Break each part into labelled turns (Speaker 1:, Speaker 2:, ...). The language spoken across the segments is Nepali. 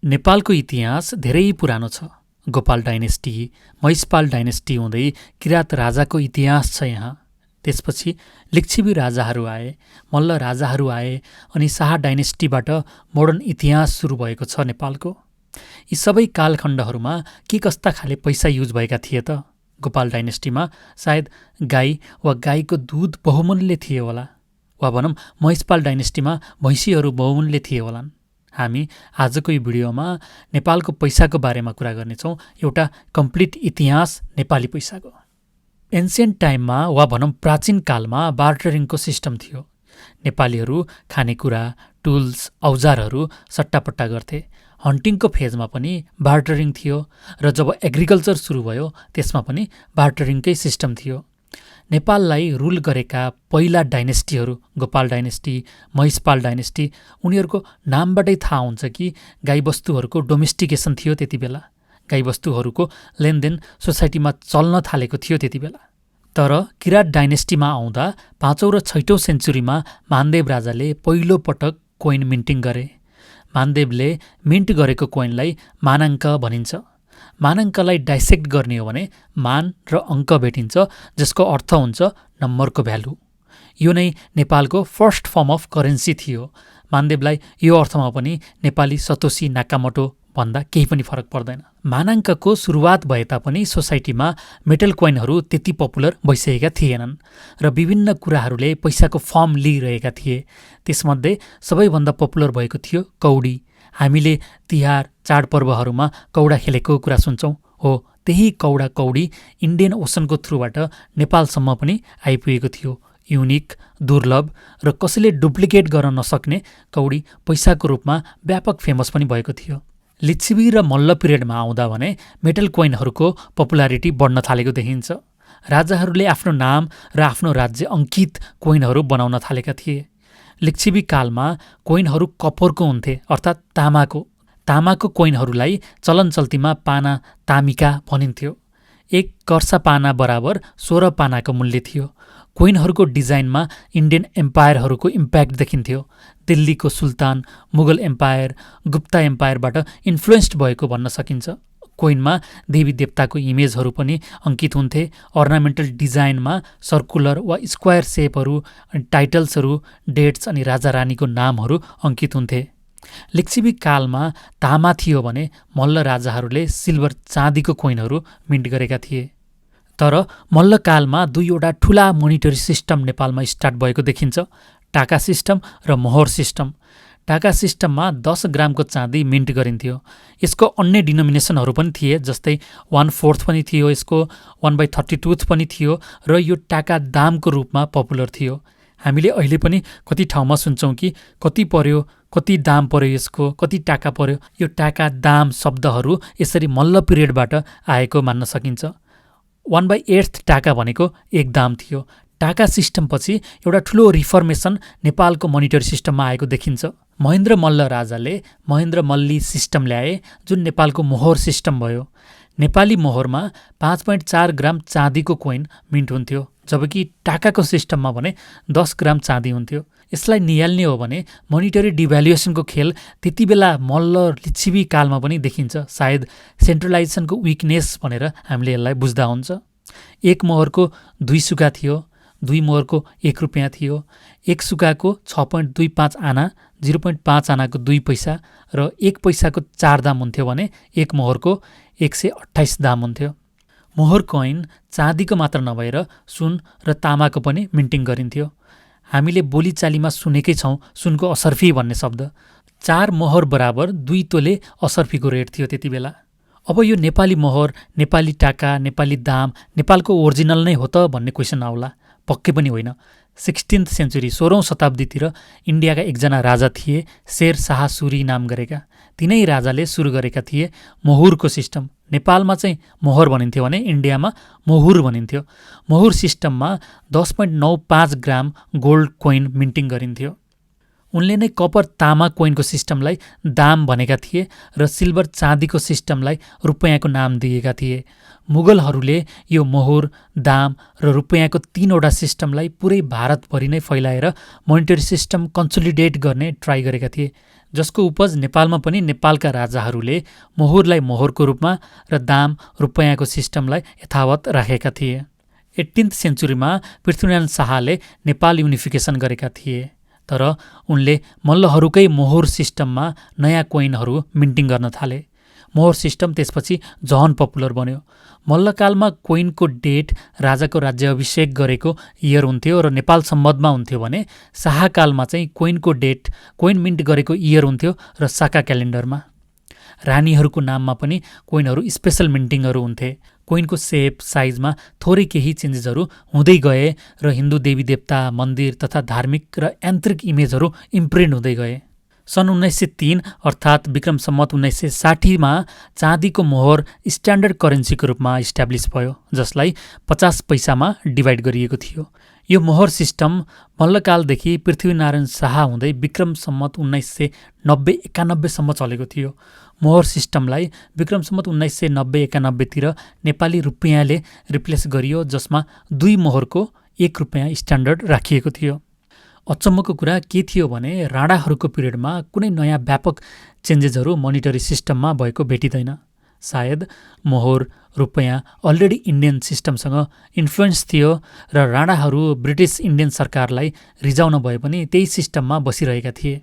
Speaker 1: नेपालको इतिहास धेरै पुरानो छ। गोपाल डाइनेस्टी, महिषपाल डाइनेस्टी हुँदै किरात राजाको इतिहास छ यहाँ। त्यसपछि लिच्छवी राजाहरू आए, मल्ल राजाहरू आए अनि शाह डाइनेस्टीबाट मोडर्न इतिहास सुरु भएको छ नेपालको। यी सबै कालखण्डहरूमा के कस्ता खाले पैसा युज भएका थिए त? गोपाल डाइनेस्टीमा सायद गाई वा गाईको दुध बहुमूल्य थिए होला, वा भनौँ महिषपाल डाइनेस्टीमा भैँसीहरू बहुमूल्य थिए होलान्। हामी आजको यो भिडियोमा नेपालको पैसाको बारेमा कुरा गर्नेछौँ, एउटा कम्प्लिट इतिहास नेपाली पैसाको। एन्सियन्ट टाइममा वा भनौँ प्राचीन कालमा बार्टरिङको सिस्टम थियो। नेपालीहरू खानेकुरा, टुल्स, औजारहरू सट्टापट्टा गर्थे। हन्टिङको फेजमा पनि बार्टरिङ थियो र जब एग्रिकल्चर सुरु भयो त्यसमा पनि बार्टरिङकै सिस्टम थियो। नेपाललाई रुल गरेका पहिला डाइनेस्टीहरू गोपाल डाइनेस्टी, महिषपाल डाइनेस्टी, उनीहरूको नामबाटै थाहा हुन्छ कि गाईबस्तुहरूको डोमेस्टिकेसन थियो त्यति बेला। गाईबस्तुहरूको लेनदेन सोसाइटीमा चल्न थालेको थियो त्यति बेला। तर किरात डाइनेस्टीमा आउँदा 5औं र 6औं सेन्चुरीमा मानदेव राजाले पहिलो पटक कोइन मिन्टिङ गरे। मानदेवले मिन्ट गरेको कोइनलाई मानाङ्क भनिन्छ। मानाङ्कलाई डाइसेक्ट गर्ने हो भने मान र अङ्क भेटिन्छ, जसको अर्थ हुन्छ नम्बरको भ्यालु। यो नै नेपालको फर्स्ट फर्म अफ करेन्सी थियो। मानदेवलाई यो अर्थमा पनि नेपाली सतोसी नाकामोटो भन्दा केही पनि फरक पर्दैन। मानाङ्कको सुरुवात भए तापनि सोसाइटीमा मेटल कोइनहरू त्यति पपुलर भइसकेका थिएनन् र विभिन्न कुराहरूले पैसाको फर्म लिइरहेका थिए। त्यसमध्ये सबैभन्दा पपुलर भएको थियो कौडी। हामीले तिहार, चाडपर्वहरूमा कौडा खेलेको कुरा सुन्छौँ। हो, त्यही कौडी इन्डियन ओसनको थ्रुबाट नेपालसम्म पनि आइपुगेको थियो। युनिक, दुर्लभ र कसैले डुप्लिकेट गर्न नसक्ने कौडी पैसाको रूपमा व्यापक फेमस पनि भएको थियो। लिच्छवी र मल्ल पिरियडमा आउँदा भने मेटल कोइनहरूको पपुलारिटी बढ्न थालेको देखिन्छ। राजाहरूले आफ्नो नाम र आफ्नो राज्य अङ्कित कोइनहरू बनाउन थालेका थिए। लिच्छवी कालमा कोइनहरू कप्परको हुन्थे, अर्थात् तामाको। तामाको कोइनहरूलाई चलन चल्तीमा पाना तामिका भनिन्थ्यो। एक कर्सा पाना बराबर 16 पानाको मूल्य थियो। कोइनहरूको डिजाइनमा इन्डियन एम्पायरहरूको इम्प्याक्ट देखिन्थ्यो। दिल्लीको सुल्तान, मुगल एम्पायर, गुप्ता एम्पायरबाट इन्फ्लुएन्स्ड भएको भन्न सकिन्छ। कोइनमा देवी देवताको इमेजहरू पनि अङ्कित हुन्थे। अर्नामेन्टल डिजाइनमा सर्कुलर वा स्क्वायर सेपहरू, टाइटल्सहरू, डेट्स अनि राजा रानीको नामहरू अङ्कित हुन्थे। लिच्छवी कालमा तामा थियो भने मल्ल राजाहरूले सिल्भर चाँदीको कोइनहरू मिन्ट गरेका थिए। तर मल्लकालमा दुईवटा ठुला मोनिटरी सिस्टम नेपालमा स्टार्ट भएको देखिन्छ, टाका सिस्टम र मोहर सिस्टम। टाका सिस्टममा 10 ग्रामको चाँदी मिन्ट गरिन्थ्यो। यसको अन्य डिनोमिनेसनहरू पनि थिए, जस्तै 1/4 पनि थियो, यसको 1/32 पनि थियो र यो टाका दामको रूपमा पपुलर थियो। हामीले अहिले पनि कति ठाउँमा सुन्छौँ कि कति पर्यो, कति दाम पर्यो, यसको कति टाका पर्यो। यो टाका दाम शब्दहरू यसरी मल्ल पिरियडबाट आएको मान्न सकिन्छ। 1/8 टाका भनेको एक दाम थियो। टाका सिस्टमपछि एउटा ठुलो रिफर्मेसन नेपालको मोनिटरी सिस्टममा आएको देखिन्छ। महेन्द्र मल्ल राजाले महेन्द्र मल्ली सिस्टम ल्याए, जुन नेपालको मोहर सिस्टम भयो। नेपाली मोहरमा 5.4 ग्राम चाँदीको कोइन मिन्ट हुन्थ्यो, जबकि टाकाको सिस्टममा भने 10 ग्राम चाँदी हुन्थ्यो। यसलाई निहाल्ने हो भने मोनिटरी डिभ्यालुएसनको खेल त्यति बेला मल्ल लिच्छवी कालमा पनि देखिन्छ। सायद सेन्ट्रलाइजेसनको विकनेस भनेर हामीले यसलाई बुझ्दा हुन्छ। एक मोहरको 2 सुका थियो, 2 मोहरको 1 रुपियाँ थियो। एक सुकाको 6.25 आना, 0.5 आनाको 2 पैसा र 1 पैसाको 4 दाम हुन्थ्यो भने एक मोहरको 128 दाम हुन्थ्यो। मोहर कोइन चाँदीको मात्र नभएर सुन र तामाको पनि मिन्टिङ गरिन्थ्यो। हामीले बोलीचालीमा सुनेकै छौँ सुनको असर्फी भन्ने शब्द। 4 मोहर बराबर 2 तोले असर्फीको रेट थियो त्यति बेला। अब यो नेपाली मोहर, नेपाली टाका, नेपाली दाम नेपालको ओरिजिनल नै हो त भन्ने क्वेसन आउला। पक्कै पनि होइन। 16th सेन्चुरी, 16औं शताब्दीतिर इन्डियाका एकजना राजा थिए, शेर शाह सुरी नाम गरेका। तिनै राजाले सुरु गरेका थिए मोहुरको सिस्टम। नेपालमा चाहिँ मोहर भनिन्थ्यो भने इन्डियामा मोहुर भनिन्थ्यो। मोहुर सिस्टममा 10.95 ग्राम गोल्ड कोइन मिन्टिङ गरिन्थ्यो। उनले नै कपर तामा कोइनको सिस्टमलाई दाम भनेका थिए र सिल्भर चाँदीको सिस्टमलाई रुपैयाँको नाम दिएका थिए। मुगलहरूले यो मोहर, दाम र रुपैयाँको 3वटा सिस्टमलाई पुरै भारतभरि नै फैलाएर मोनिटरी सिस्टम कन्सोलिडेट गर्ने ट्राई गरेका थिए। जसको उपज नेपालमा पनि नेपालका राजाहरूले मोहोरलाई मोहोरको रूपमा र दाम रुपैयाँको सिस्टमलाई यथावत राखेका थिए। 18th सेन्चुरीमा पृथ्वीनारायण शाहले नेपाल युनिफिकेसन गरेका थिए, तर उनले मल्लहरूकै मोहोर सिस्टममा नयाँ कोइनहरू मिन्टिङ गर्न थाले। मोहोर सिस्टम त्यसपछि झन पपुलर बन्यो। मल्लकालमा कोइनको डेट राजाको राज्य अभिषेक गरेको इयर हुन्थ्यो र नेपाल सम्बन्धमा हुन्थ्यो भने शाहकालमा चाहिँ कोइनको डेट कोइन मिन्ट गरेको इयर हुन्थ्यो र साका क्यालेन्डरमा। रानीहरूको नाममा पनि कोइनहरू स्पेसल मिन्टिङहरू हुन्थे। कोइनको सेप साइजमा थोरै केही चेन्जेसहरू हुँदै गए र हिन्दू देवीदेवता मन्दिर तथा धार्मिक र यान्त्रिक इमेजहरू इम्प्रिन्ट हुँदै गए। सन् 1903 अर्थात् विक्रम सम्वत 1960मा चाँदीको मोहर स्ट्यान्डर्ड करेन्सीको रूपमा इस्टाब्लिस भयो, जसलाई 50 पैसामा डिभाइड गरिएको थियो। यो मोहर सिस्टम मल्लकालदेखि पृथ्वीनारायण शाह हुँदै विक्रम सम्वत 1990-91 सम्म चलेको थियो। मोहर सिस्टमलाई विक्रम सम्वत 1990-91 तिर नेपाली रुपैयाँले रिप्लेस गरियो, जसमा 2 मोहरको 1 रुपैयाँ स्ट्यान्डर्ड राखिएको थियो। अचम्मको कुरा के थियो भने राणाहरूको पिरियडमा कुनै नयाँ व्यापक चेन्जेसहरू मोनिटरी सिस्टममा भएको भेटिँदैन। सायद मोहर रुपैयाँ अलरेडी इन्डियन सिस्टमसँग इन्फ्लुएन्स थियो र राणाहरू ब्रिटिस इन्डियन सरकारलाई रिजाउन भए पनि त्यही सिस्टममा बसिरहेका थिए।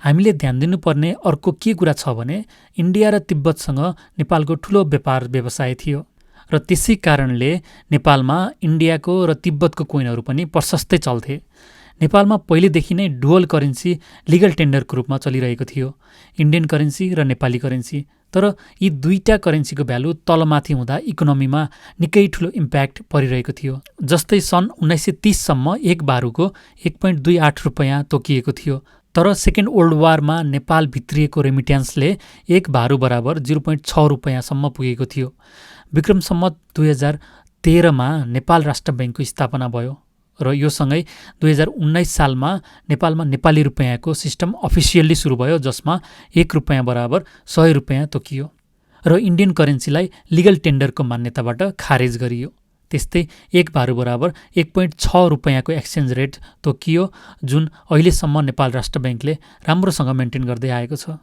Speaker 1: हामीले ध्यान दिनुपर्ने अर्को के कुरा छ भने इन्डिया र तिब्बतसँग नेपालको ठुलो व्यापार व्यवसाय थियो र त्यसै कारणले नेपालमा इन्डियाको र तिब्बतको कोइनहरू पनि प्रशस्तै चल्थे। नेपालमा पहिलेदेखि नै डुअल करेन्सी लिगल टेन्डरको रूपमा चलिरहेको थियो, इन्डियन करेन्सी र नेपाली करेन्सी। तर यी दुईटा करेन्सीको भ्यालु तलमाथि हुँदा इकोनोमीमा निकै ठुलो इम्प्याक्ट परिरहेको थियो। जस्तै सन् 1930 सम्म 1 बारुको 1.28 रुपैयाँ तोकिएको थियो, तर सेकेन्ड वर्ल्ड वारमा नेपाल भित्रिएको रेमिट्यान्सले 1 बारु बराबर 0.6 रुपैयाँसम्म पुगेको थियो। विक्रम सम्वत 2013मा नेपाल राष्ट्र बैङ्कको स्थापना भयो र यो सँगै 2019 सालमा नेपालमा नेपाली रुपैयाँको सिस्टम अफिसियल्ली सुरु भयो, जसमा 1 रुपैयाँ बराबर 100 रुपैयाँ तोकियो र इन्डियन करेन्सीलाई लिगल टेन्डरको मान्यताबाट खारेज गरियो। त्यस्तै 1 बारु बराबर 1.6 रुपैयाँको एक्सचेन्ज रेट तोकियो, जुन अहिलेसम्म नेपाल राष्ट्र बैङ्कले राम्रोसँग मेन्टेन गर्दै आएको छ।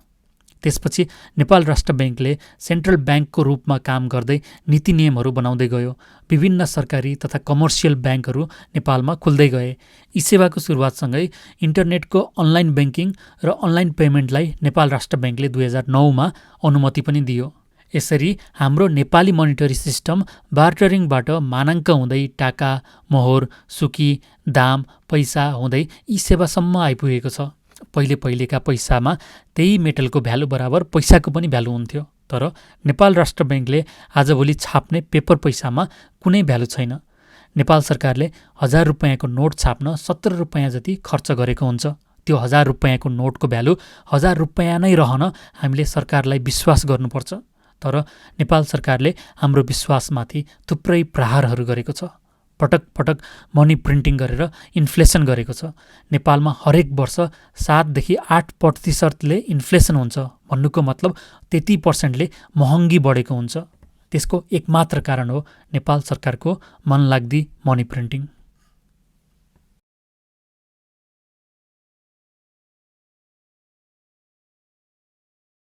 Speaker 1: त्यसपछि नेपाल राष्ट्र बैङ्कले सेन्ट्रल ब्याङ्कको रूपमा काम गर्दै नीति नियमहरू बनाउँदै गयो। विभिन्न सरकारी तथा कमर्सियल ब्याङ्कहरू नेपालमा खुल्दै गए। यी सेवाको सुरुवातसँगै इन्टरनेटको अनलाइन ब्याङ्किङ र अनलाइन पेमेन्टलाई नेपाल राष्ट्र बैङ्कले 2009मा अनुमति पनि दियो। यसरी हाम्रो नेपाली मोनिटरी सिस्टम बार्टरिङबाट मानाङ्क हुँदै टाका, मोहर, सुकी, दाम, पैसा हुँदै यी सेवासम्म आइपुगेको छ। पहिलेका पैसामा त्यही मेटलको भ्यालु बराबर पैसाको पनि भ्यालु हुन्थ्यो, तर नेपाल राष्ट्र बैङ्कले आजभोलि छाप्ने पेपर पैसामा कुनै भ्यालु छैन। नेपाल सरकारले 1000 रुपैयाँको नोट छाप्न 17 रुपैयाँ जति खर्च गरेको हुन्छ। त्यो 1000 रुपैयाँको नोटको भ्यालु 1000 रुपैयाँ नै रहन हामीले सरकारलाई विश्वास गर्नुपर्छ। तर नेपाल सरकारले हाम्रो विश्वासमाथि थुप्रै प्रहारहरू गरेको छ। पटक पटक मनी प्रिन्टिङ गरेर इन्फ्लेसन गरेको छ। नेपालमा हरेक वर्ष 7देखि 8% इन्फ्लेसन हुन्छ। भन्नुको मतलब 33% महँगी बढेको हुन्छ। त्यसको एकमात्र कारण हो नेपाल सरकारको मनलाग्दी मनी प्रिन्टिङ।